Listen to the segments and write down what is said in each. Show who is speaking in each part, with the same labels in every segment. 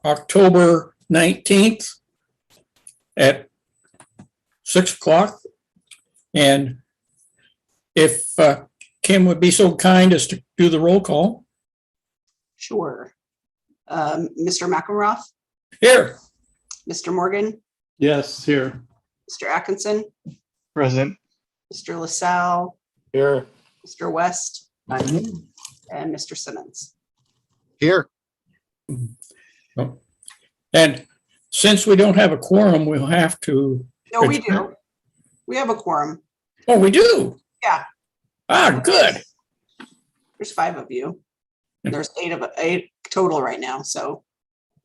Speaker 1: October 19th at 6 o'clock. And if Kim would be so kind as to do the roll call.
Speaker 2: Sure. Mr. McElroth,
Speaker 1: Here.
Speaker 2: Mr. Morgan,
Speaker 3: Yes, here.
Speaker 2: Mr. Atkinson,
Speaker 3: Present.
Speaker 2: Mr. LaSalle,
Speaker 3: Here.
Speaker 2: Mr. West, and Mr. Simmons.
Speaker 4: Here.
Speaker 1: And since we don't have a quorum, we'll have to.
Speaker 2: No, we do. We have a quorum.
Speaker 1: Oh, we do?
Speaker 2: Yeah.
Speaker 1: Ah, good.
Speaker 2: There's 5 of you. There's 8 total right now. So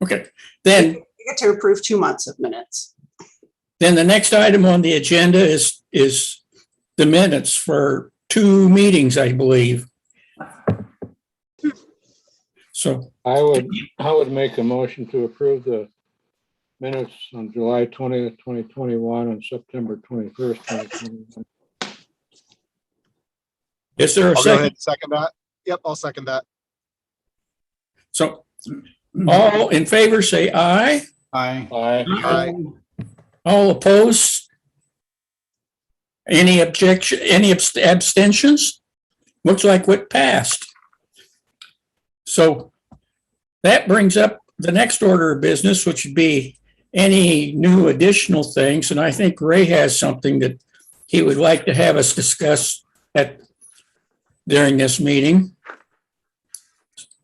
Speaker 1: Okay. Then
Speaker 2: we get to approve 2 months of minutes.
Speaker 1: the next item on the agenda is the minutes for 2 meetings, I believe. So
Speaker 5: I would make a motion to approve the minutes on July 20th, 2021 and September 21st, 2021.
Speaker 1: is there a
Speaker 4: I'll go
Speaker 1: second?
Speaker 4: ahead and second that. Yep, I'll second that.
Speaker 1: So all in favor, say aye.
Speaker 3: Aye.
Speaker 5: Aye.
Speaker 4: Aye.
Speaker 1: All opposed? Any objection, any abstentions? Looks like what passed. So that brings up the next order of business, which would be any new additional things. And I think Ray has something that he would like to have us discuss during this meeting.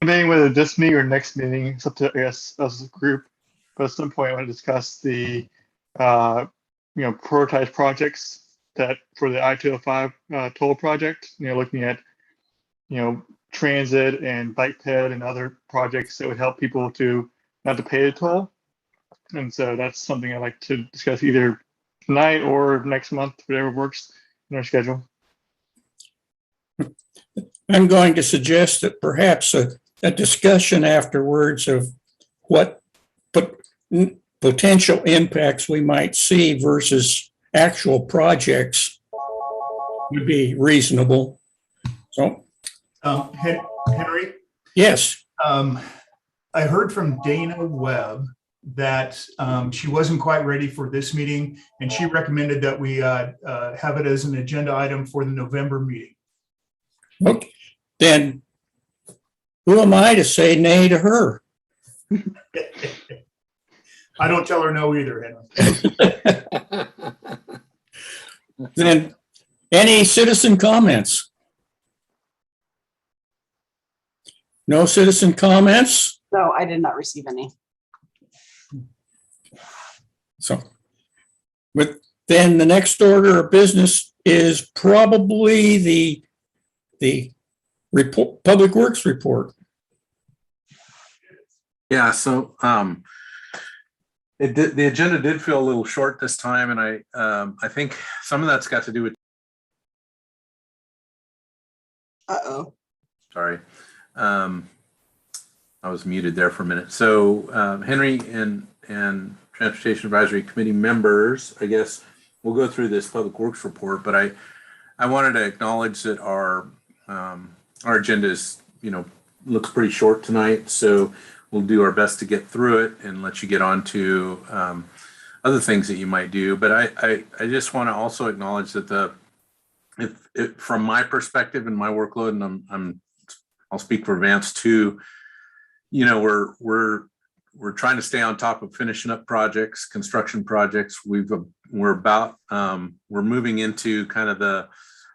Speaker 3: Meeting whether this meeting or next meeting, it's up to us as a group. But at some point, I want to discuss the, prioritized projects that for the I-205 toll project. Looking at, transit and bike ped and other projects that would help people to not to pay the toll. And so that's something I'd like to discuss either tonight or next month, whatever works in our schedule.
Speaker 1: I'm going to suggest that perhaps a discussion afterwards of what potential impacts we might see versus actual projects would be reasonable. So,
Speaker 6: Henry,
Speaker 1: yes.
Speaker 6: I heard from Dana Webb that she wasn't quite ready for this meeting, and she recommended that we have it as an agenda item for the November meeting.
Speaker 1: Okay. Then who am I to say nay to her?
Speaker 6: I don't tell her no either, Henry.
Speaker 1: Then any citizen comments? No citizen comments?
Speaker 2: No, I did not receive any.
Speaker 1: So, but then the next order of business is probably the report, Public Works report.
Speaker 7: Yeah, so the agenda did feel a little short this time, and I think some of that's got to do with.
Speaker 2: Uh-oh.
Speaker 7: Sorry, I was muted there for a minute. So Henry and Transportation Advisory Committee members, I guess we'll go through this Public Works report, but I wanted to acknowledge that our agenda is, looks pretty short tonight, so we'll do our best to get through it and let you get on to other things that you might do. But I just want to also acknowledge that from my perspective and my workload, and I'll speak for Vance too, we're trying to stay on top of finishing up projects, construction projects. We're moving into kind of the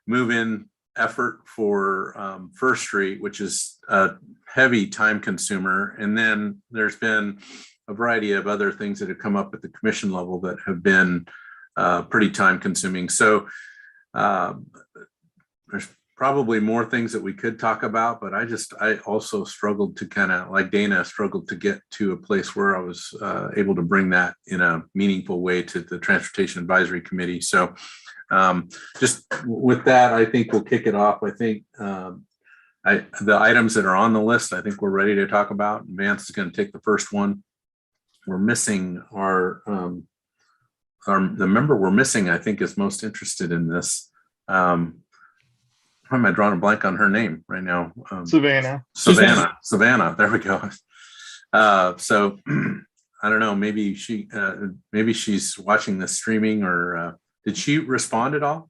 Speaker 7: move-in effort for First Street, which is a heavy time consumer. And then there's been a variety of other things that have come up at the commission level that have been pretty time consuming. So there's probably more things that we could talk about, but I also struggled to kind of, like Dana, struggled to get to a place where I was able to bring that in a meaningful way to the Transportation Advisory Committee. So just with that, I think we'll kick it off. I think the items that are on the list, I think we're ready to talk about. Vance is going to take the first one. We're missing the member we're missing, I think, is most interested in this. Why am I drawing a blank on her name right now?
Speaker 3: Savannah.
Speaker 7: Savannah. There we go. So I don't know, maybe she's watching this streaming, or did she respond at all?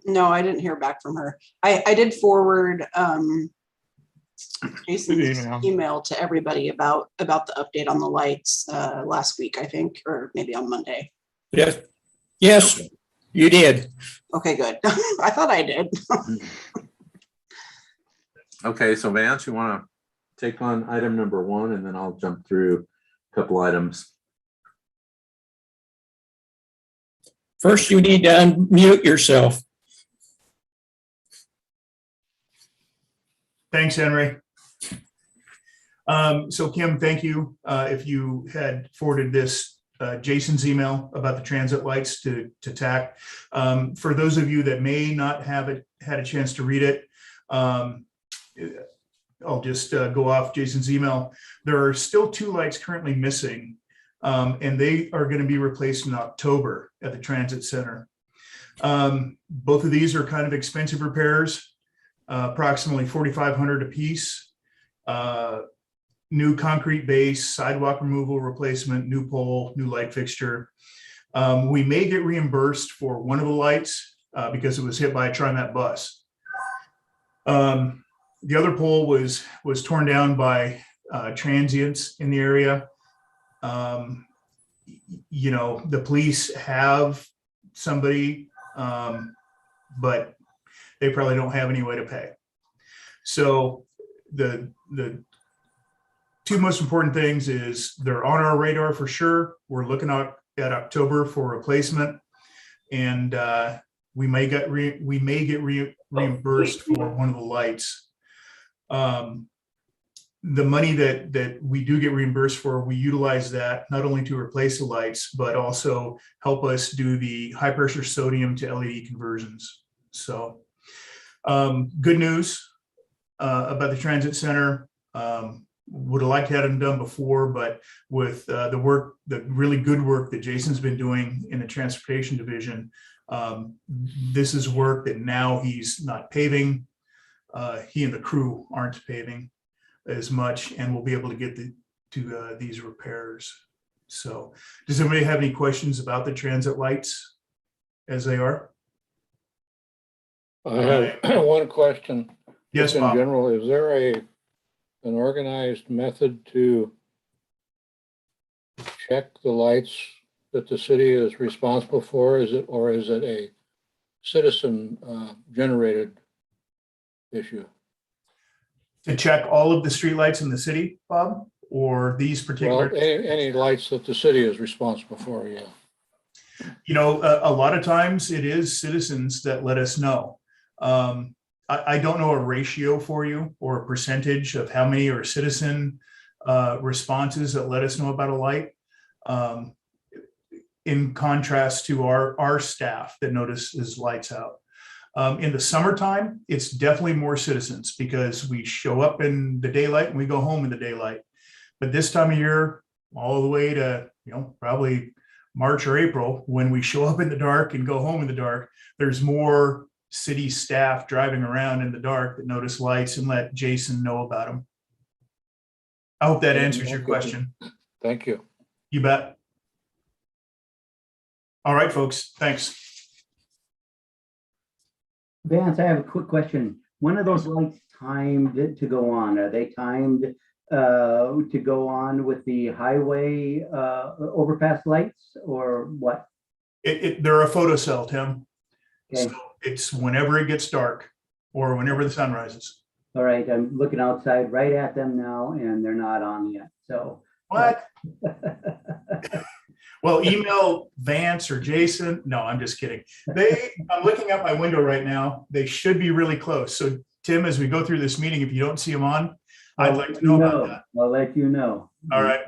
Speaker 2: No, I didn't hear back from her. I did forward Jason's
Speaker 3: Email.
Speaker 2: email to everybody about the update on the lights last week, I think, or maybe on Monday.
Speaker 1: Yes, yes, you did.
Speaker 2: Okay, good. I thought I did.
Speaker 7: Okay, so Vance, you want to take on item number 1, and then I'll jump through a couple items.
Speaker 1: First, you need to unmute yourself.
Speaker 6: Thanks, Henry. So Kim, thank you. If you had forwarded this, Jason's email about the transit lights to TAC. For those of you that may not have had a chance to read it, I'll just go off Jason's email. There are still 2 lights currently missing, and they are going to be replaced in October at the transit center. Both of these are kind of expensive repairs, approximately $4,500 a piece. New concrete base, sidewalk removal replacement, new pole, new light fixture. We may get reimbursed for one of the lights because it was hit by a TriMet bus. The other pole was torn down by transients in the area. You know, the police have somebody, but they probably don't have any way to pay. So the 2 most important things is they're on our radar for sure. We're looking at October for replacement, and we may get reimbursed for one of the lights. The money that we do get reimbursed for, we utilize that not only to replace the lights, but also help us do the high pressure sodium to LED conversions. So good news about the transit center. Would have liked to have them done before, but with the really good work that Jason's been doing in the transportation division, this is work that now he's not paving. He and the crew aren't paving as much, and we'll be able to get to these repairs. So does anybody have any questions about the transit lights as they are?
Speaker 5: I have one question.
Speaker 6: Yes,
Speaker 5: Just in
Speaker 6: Bob.
Speaker 5: general, is there an organized method to check the lights that the city is responsible for? Is it a citizen generated issue?
Speaker 6: To check all of the streetlights in the city, Bob, or these
Speaker 5: Well,
Speaker 6: particular?
Speaker 5: any lights that the city is responsible for, yeah.
Speaker 6: You know, a lot of times it is citizens that let us know. I don't know a ratio for you or a percentage of how many are citizen responses that let us know about a light. In contrast to our staff that notices lights out. In the summertime, it's definitely more citizens because we show up in the daylight and we go home in the daylight. But this time of year, all the way to, you know, probably March or April, when we show up in the dark and go home in the dark, there's more city staff driving around in the dark that notice lights and let Jason know about them. I hope that answers your question.
Speaker 5: Thank you.
Speaker 6: You bet. All right, folks, thanks.
Speaker 8: Vance, I have a quick question. When are those lights timed to go on? Are they timed to go on with the highway overpass lights or what?
Speaker 6: They're a photocell, Tim.
Speaker 8: Okay.
Speaker 6: So it's whenever it gets dark or whenever the sun rises.
Speaker 8: All right, I'm looking outside right at them now and they're not on yet, so.
Speaker 6: What? Well, email Vance or Jason. No, I'm just kidding. I'm looking out my window right now. They should be really close. So Tim, as we go through this meeting, if you don't see them on, I'd like to know about that.
Speaker 8: I'll let you know.
Speaker 6: All right.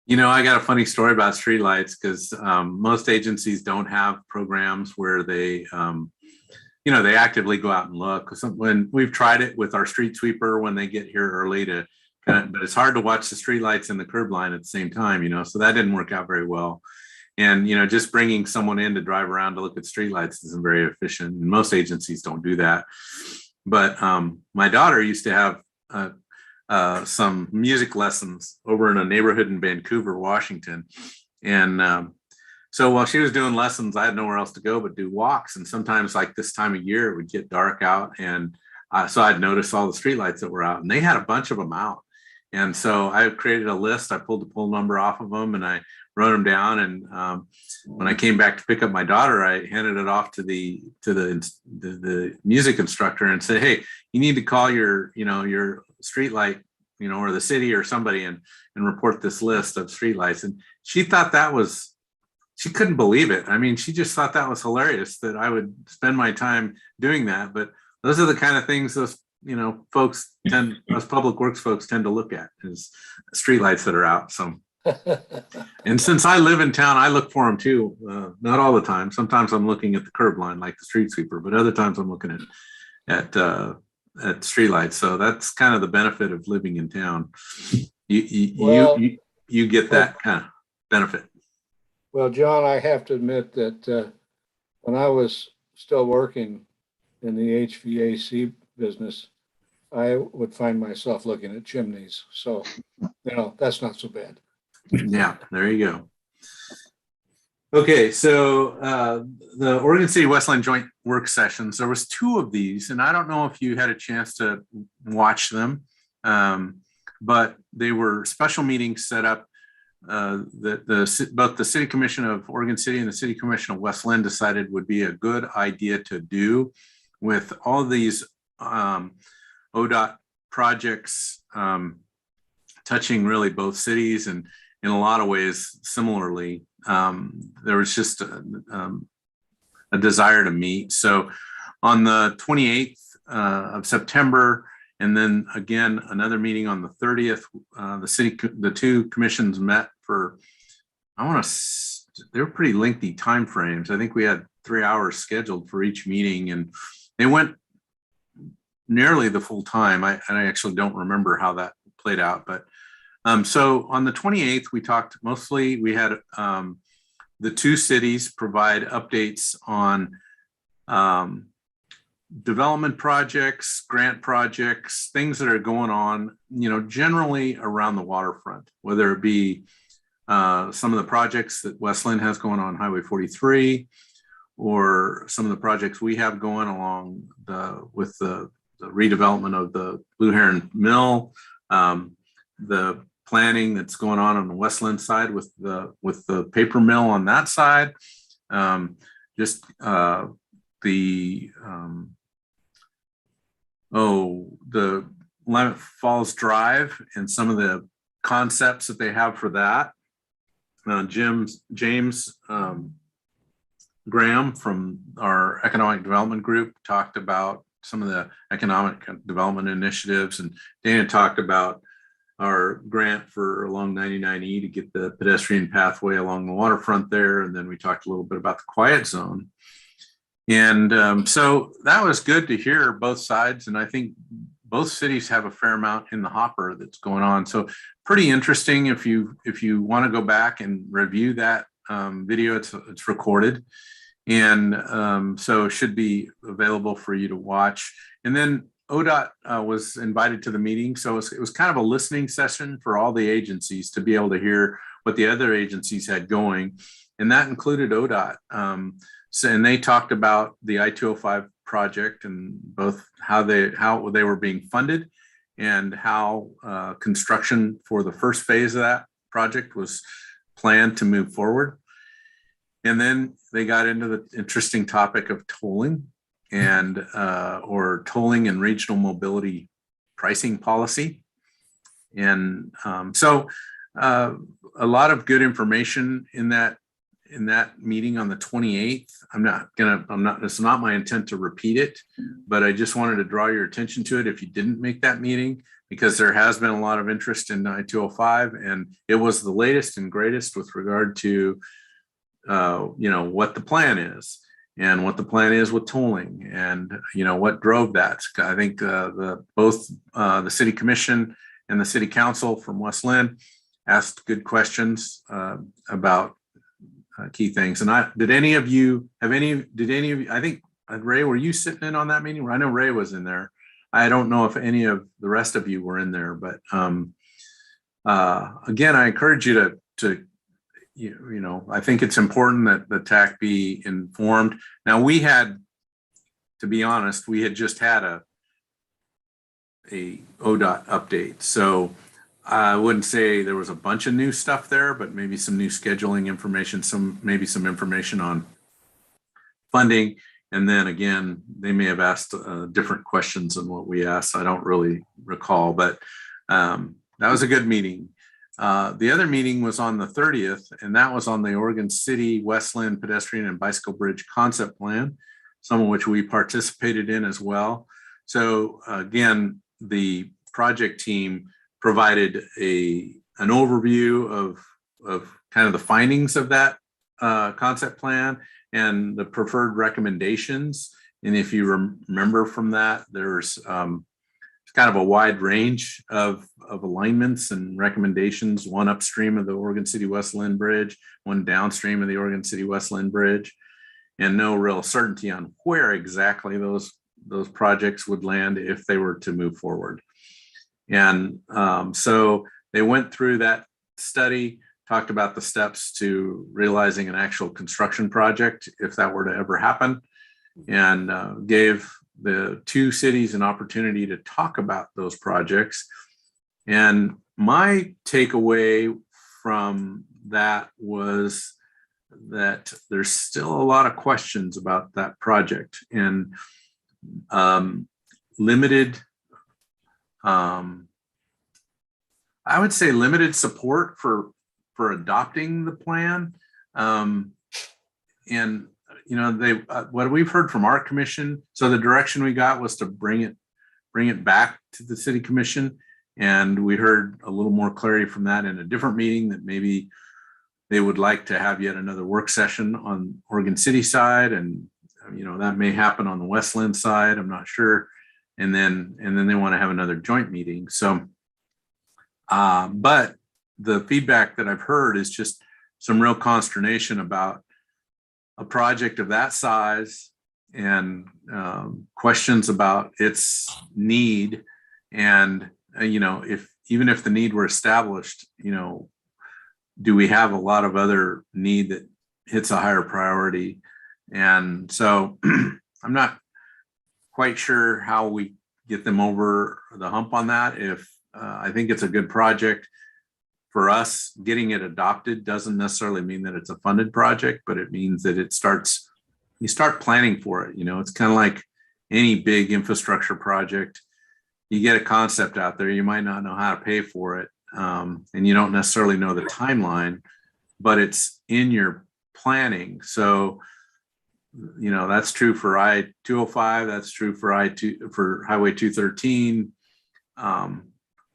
Speaker 7: You know, I got a funny story about streetlights because most agencies don't have programs where they, you know, they actively go out and look. When we've tried it with our street sweeper when they get here early to kind of, but it's hard to watch the streetlights and the curb line at the same time, you know, so that didn't work out very well. And, you know, just bringing someone in to drive around to look at streetlights isn't very efficient. And most agencies don't do that. But my daughter used to have some music lessons over in a neighborhood in Vancouver, Washington. And so while she was doing lessons, I had nowhere else to go but do walks. And sometimes, like this time of year, it would get dark out. And so I'd notice all the streetlights that were out, and they had a bunch of them out. And so I created a list. I pulled the poll number off of them and I wrote them down. And when I came back to pick up my daughter, I handed it off to the music instructor and said, "Hey, you need to call your streetlight, or the city or somebody and report this list of streetlights." And she thought she couldn't believe it. I mean, she just thought that was hilarious that I would spend my time doing that. But those are the kind of things those us public works folks tend to look at, is streetlights that are out. So, and since I live in town, I look for them too. Not all the time. Sometimes I'm looking at the curb line like the street sweeper, but other times I'm looking at streetlights. So that's kind of the benefit of living in town. You get that kind of benefit.
Speaker 5: Well, John, I have to admit that when I was still working in the HVAC business, I would find myself looking at chimneys. So, that's not so bad.
Speaker 7: Yeah, there you go. Okay, so the Oregon City Westland Joint Work Sessions, there was 2 of these, and I don't know if you had a chance to watch them, but they were special meetings set up that both the City Commission of Oregon City and the City Commission of Westland decided would be a good idea to do, with all these ODOT projects touching really both cities, and in a lot of ways similarly. There was just a desire to meet. So on the 28th of September, and then again another meeting on the 30th, the 2 commissions met for, they were pretty lengthy time frames. I think we had 3 hours scheduled for each meeting, and they went nearly the full time. I actually don't remember how that played out, but so on the 28th, we talked mostly, we had the 2 cities provide updates on development projects, grant projects, things that are going on, generally around the waterfront, whether it be some of the projects that Westland has going on Highway 43, or some of the projects we have going along with the redevelopment of the Blue Heron Mill, the planning that's going on the Westland side with the paper mill on that side, the Willamette Falls Drive and some of the concepts that they have for that. James Graham from our economic development group talked about some of the economic development initiatives, and Dana talked about our grant for along 99E to get the pedestrian pathway along the waterfront there. And then we talked a little bit about the quiet zone. And so that was good to hear both sides. And I think both cities have a fair amount in the hopper that's going on. So pretty interesting. If you want to go back and review that video, it's recorded. And so it should be available for you to watch. And then ODOT was invited to the meeting. So it was kind of a listening session for all the agencies to be able to hear what the other agencies had going. And that included ODOT. And they talked about the I-205 project, and both how they were being funded, and how construction for the first phase of that project was planned to move forward. And then they got into the interesting topic of tolling and or tolling and regional mobility pricing policy. And so a lot of good information in that meeting on the 28th. It's not my intent to repeat it, but I just wanted to draw your attention to it if you didn't make that meeting, because there has been a lot of interest in I-205, and it was the latest and greatest with regard to what the plan is, and what the plan is with tolling, and what drove that. I think both the city commission and the city council from Westland asked good questions about key things. And I think Ray, were you sitting in on that meeting? I know Ray was in there. I don't know if any of the rest of you were in there, but again, I encourage you to you know, I think it's important that the TAC be informed. Now, we had, to be honest, we had just had a ODOT update. So I wouldn't say there was a bunch of new stuff there, but maybe some new scheduling information, maybe some information on funding. And then again, they may have asked different questions than what we asked. I don't really recall, but that was a good meeting. The other meeting was on the 30th, and that was on the Oregon City Westland Pedestrian and Bicycle Bridge Concept Plan, some of which we participated in as well. So again, the project team provided an overview of kind of the findings of that concept plan and the preferred recommendations. And if you remember from that, there's kind of a wide range of alignments and recommendations, one upstream of the Oregon City Westland Bridge, one downstream of the Oregon City Westland Bridge, and no real certainty on where exactly those projects would land if they were to move forward. And so they went through that study, talked about the steps to realizing an actual construction project if that were to ever happen, and gave the two cities an opportunity to talk about those projects. And my takeaway from that was that there's still a lot of questions about that project, and limited, I would say limited support for adopting the plan. And you know, what we've heard from our commission, so the direction we got was to bring it back to the city commission. And we heard a little more clarity from that in a different meeting, that maybe they would like to have yet another work session on Oregon City side. And, you know, that may happen on the Westland side, I'm not sure. And then they want to have another joint meeting. So, but the feedback that I've heard is just some real consternation about a project of that size, and questions about its need. And, you know, even if the need were established, you know, do we have a lot of other need that hits a higher priority? And so I'm not quite sure how we get them over the hump on that. If I think it's a good project. For us, getting it adopted doesn't necessarily mean that it's a funded project, but it means that you start planning for it. You know, it's kind of like any big infrastructure project. You get a concept out there, you might not know how to pay for it, and you don't necessarily know the timeline, but it's in your planning. So, you know, that's true for I-205, that's true for Highway 213.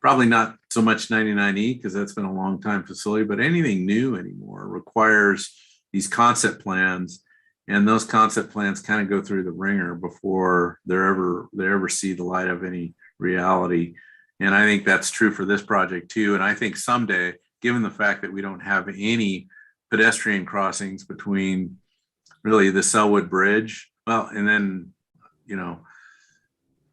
Speaker 7: Probably not so much 99E, because that's been a long time facility, but anything new anymore requires these concept plans, and those concept plans kind of go through the ringer before they ever see the light of any reality. And I think that's true for this project too. And I think someday, given the fact that we don't have any pedestrian crossings between really the Selwood Bridge, well, and then, you know,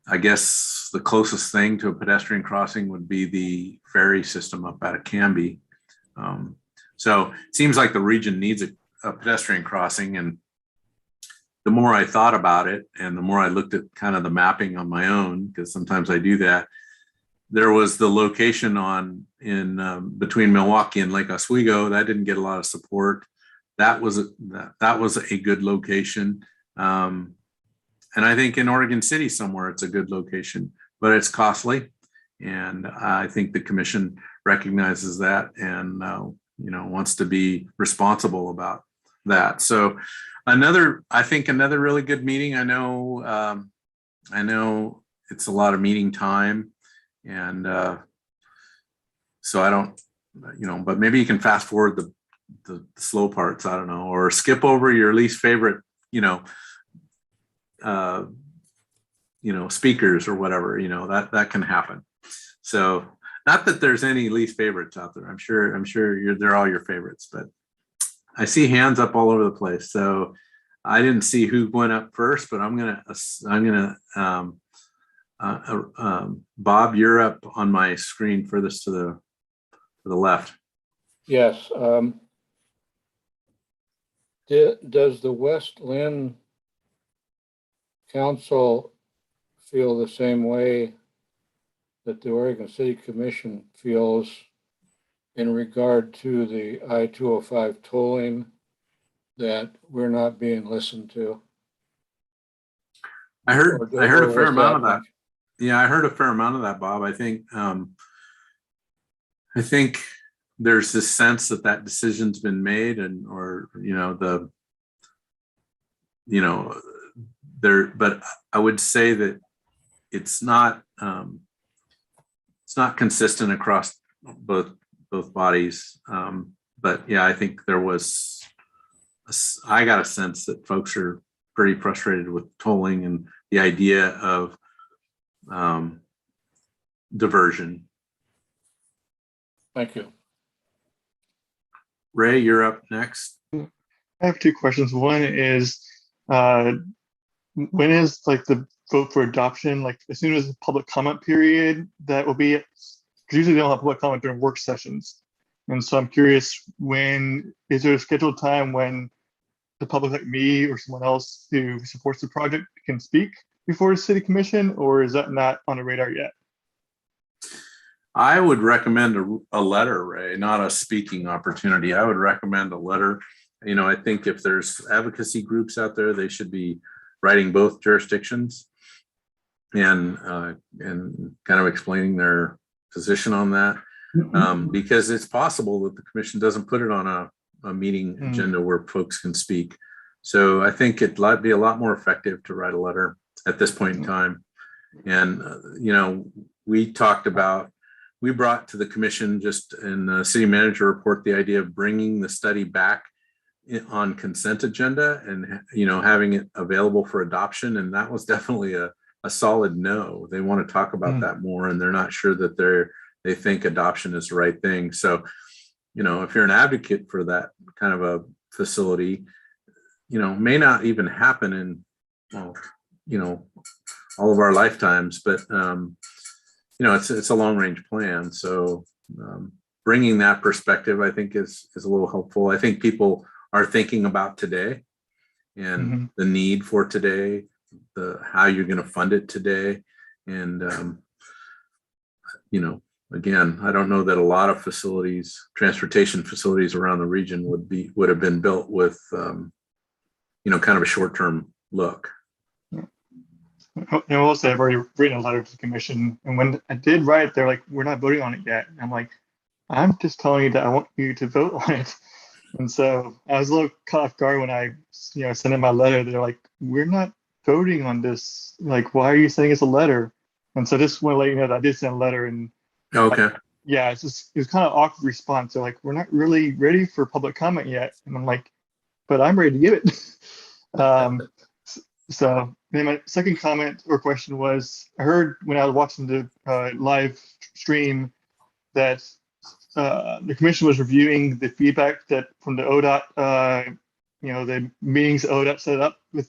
Speaker 7: I guess the closest thing to a pedestrian crossing would be the ferry system up out of Canby. So it seems like the region needs a pedestrian crossing. And the more I thought about it, and the more I looked at kind of the mapping on my own, because sometimes I do that, there was the location in between Milwaukee and Lake Oswego that didn't get a lot of support. That was a good location. And I think in Oregon City somewhere it's a good location, but it's costly. And I think the commission recognizes that, and you know, wants to be responsible about that. So I think another really good meeting. I know it's a lot of meeting time, and so I don't, you know, but maybe you can fast forward the slow parts, I don't know, or skip over your least favorite, speakers or whatever, that can happen. So not that there's any least favorites out there. I'm sure they're all your favorites, but I see hands up all over the place. So I didn't see who went up first, but I'm gonna Bob, you're up on my screen furthest to the left.
Speaker 5: Yes. Does the West Lynn Council feel the same way that the Oregon City Commission feels in regard to the I-205 tolling, that we're not being listened to?
Speaker 7: I heard
Speaker 5: Or
Speaker 7: a
Speaker 5: was
Speaker 7: fair amount of that.
Speaker 5: much?
Speaker 7: Yeah, I heard a fair amount of that, Bob. I think there's this sense that decision's been made, and but I would say that it's not consistent across both bodies. But yeah, I think I got a sense that folks are pretty frustrated with tolling and the idea of diversion.
Speaker 5: Thank you.
Speaker 7: Ray, you're up next.
Speaker 3: I have two questions. One is, when is like the vote for adoption? Like as soon as the public comment period, that will be, because usually they don't have public comment during work sessions. And so I'm curious, is there a scheduled time when the public like me or someone else who supports the project can speak before the city commission, or is that not on the radar yet?
Speaker 7: I would recommend a letter, Ray, not a speaking opportunity. I would recommend a letter. I think if there's advocacy groups out there, they should be writing both jurisdictions and kind of explaining their position on that. Because it's possible that the commission doesn't put it on a meeting agenda where folks can speak. So I think it'd be a lot more effective to write a letter at this point in time. And, we brought to the commission just in the city manager report, the idea of bringing the study back on consent agenda and, having it available for adoption. And that was definitely a solid no. They want to talk about that more, and they're not sure that they think adoption is the right thing. So, if you're an advocate for that kind of a facility, may not even happen in, all of our lifetimes, but, it's a long range plan. So bringing that perspective, I think is a little helpful. I think people are thinking about today and the need for today, how you're going to fund it today. And, again, I don't know that a lot of transportation facilities around the region would have been built with, kind of a short-term look.
Speaker 3: And also, I've already written a letter to the commission, and when I did write it, they're like, "We're not voting on it yet." And I'm like, "I'm just telling you that I want you to vote on it." And so I was a little caught off guard when I, sent in my letter. They're like, "We're not voting on this. Like, why are you sending us a letter?" And so just want to let you know that I did send a letter, and
Speaker 7: Okay.
Speaker 3: it was kind of awkward response. They're like, "We're not really ready for public comment yet," and I'm like, "But I'm ready to give it." So then my second comment or question was, I heard when I was watching the live stream that the commission was reviewing the feedback from the ODOT, the meetings ODOT set up with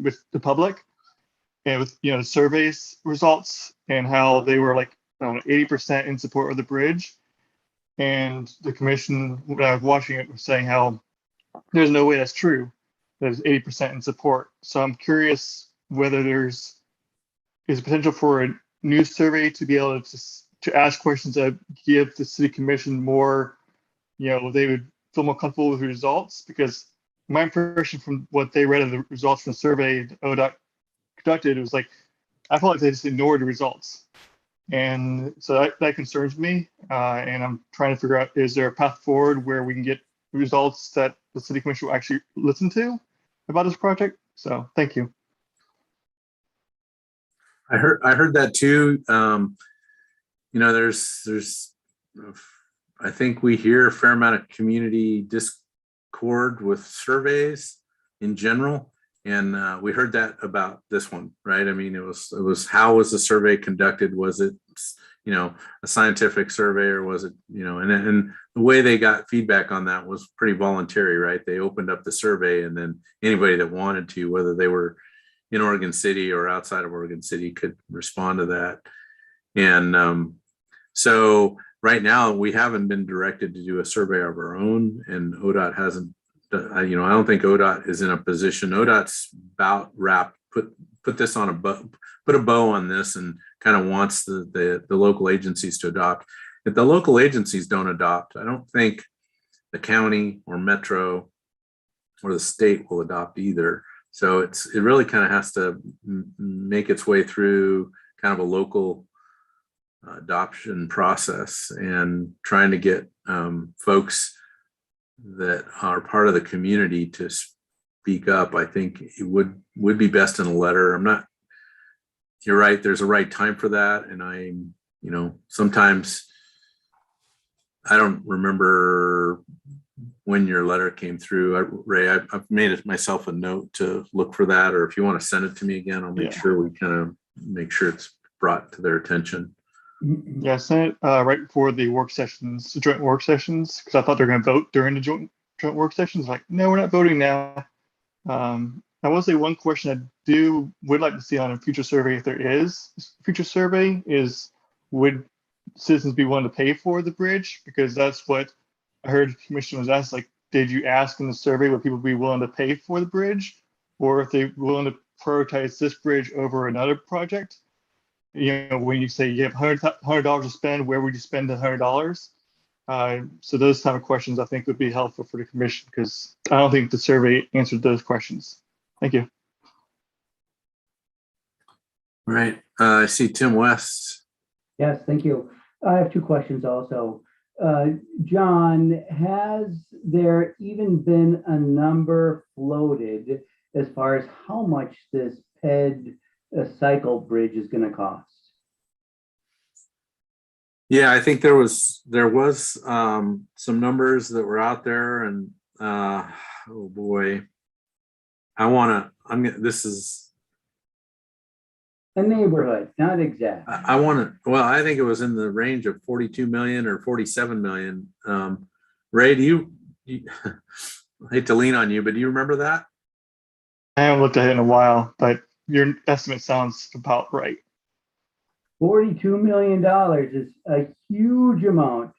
Speaker 3: with the public, and with the surveys results, and how they were like 80% in support of the bridge. And the commission, when I was watching it, was saying how there's no way that's true. There's 80% in support. So I'm curious whether is potential for a new survey to be able to ask questions that give the city commission more, they would feel more comfortable with the results. Because my impression from what they read of the results from the survey ODOT conducted, it was like, I felt like they just ignored the results. And so that concerns me. And I'm trying to figure out, is there a path forward where we can get results that the city commission will actually listen to about this project? So thank you.
Speaker 7: I heard that too. There's I think we hear a fair amount of community discord with surveys in general. And we heard that about this one, right? I mean, it was how was the survey conducted? Was it, a scientific survey, or was it, and the way they got feedback on that was pretty voluntary, right? They opened up the survey, and then anybody that wanted to, whether they were, in Oregon City or outside of Oregon City could respond to that. And so right now we haven't been directed to do a survey of our own, and ODOT hasn't. I don't think ODOT is in a position. ODOT's about wrapped. Put this on a bow. Put a bow on this, and kind of wants the local agencies to adopt. If the local agencies don't adopt, I don't think the county or metro or the state will adopt either. So it really kind of has to make its way through kind of a local adoption process, and trying to get folks that are part of the community to speak up. I think it would be best in a letter. You're right, there's a right time for that. And sometimes I don't remember when your letter came through. Ray, I've made it myself a note to look for that, or if you want to send it to me again, I'll make sure we kind of make sure it's brought to their attention.
Speaker 3: Yeah, I sent it right before the work sessions, the joint work sessions, because I thought they were going to vote during the joint work sessions. Like, no, we're not voting now. I will say one question I would like to see on a future survey, if there is a future survey, is would citizens be willing to pay for the bridge? Because that's what I heard the commission was asked, like, did you ask in the survey would people be willing to pay for the bridge, or if they're willing to prioritize this bridge over another project? When you say you have $100 to spend, where would you spend the $100? So those type of questions I think would be helpful for the commission, because I don't think the survey answered those questions. Thank you.
Speaker 7: All right. I see Tim West.
Speaker 8: Yes, thank you. I have two questions also. John, has there even been a number floated as far as how much this PED cycle bridge is going to cost?
Speaker 7: Yeah, I think there was some numbers that were out there, and oh boy, this is
Speaker 8: A neighborhood, not exact.
Speaker 7: I think it was in the range of 42 million or 47 million. Ray, do you I hate to lean on you, but do you remember that?
Speaker 3: I haven't looked at it in a while, but your estimate sounds about right.
Speaker 8: $42 million is a huge amount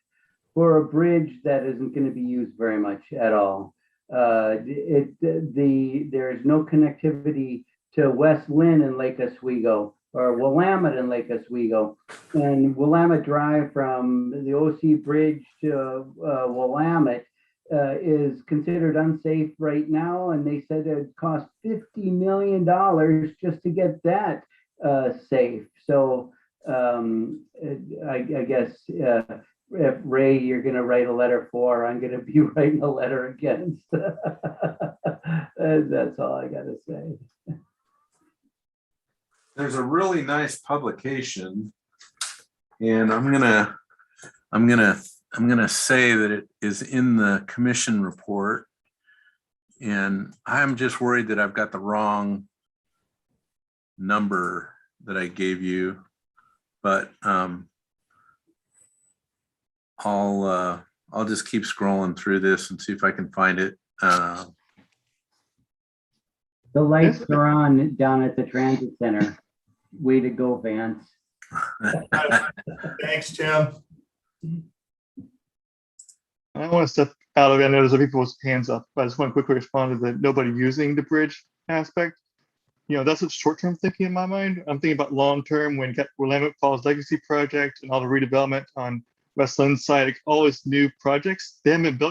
Speaker 8: for a bridge that isn't going to be used very much at all. There is no connectivity to West Lynn and Lake Oswego, or Willamette and Lake Oswego. And Willamette Drive from the OC Bridge to Willamette is considered unsafe right now. And they said it would cost $50 million just to get that safe. So I guess if Ray, you're going to write a letter for, I'm going to be writing a letter against. That's all I got to say.
Speaker 7: There's a really nice publication, and I'm gonna say that it is in the commission report, and I'm just worried that I've got the wrong number that I gave you, but I'll just keep scrolling through this and see if I can find it.
Speaker 8: The lights are on down at the transit center. Way to go, Vance.
Speaker 6: Thanks, Tim.
Speaker 3: I don't want to step out of it. I know there's other people's hands up, but I just want to quickly respond to the nobody using the bridge aspect. That's a short-term thinking in my mind. I'm thinking about long-term when Willamette Falls Legacy Project and all the redevelopment on West Lynn side, all these new projects, they haven't been built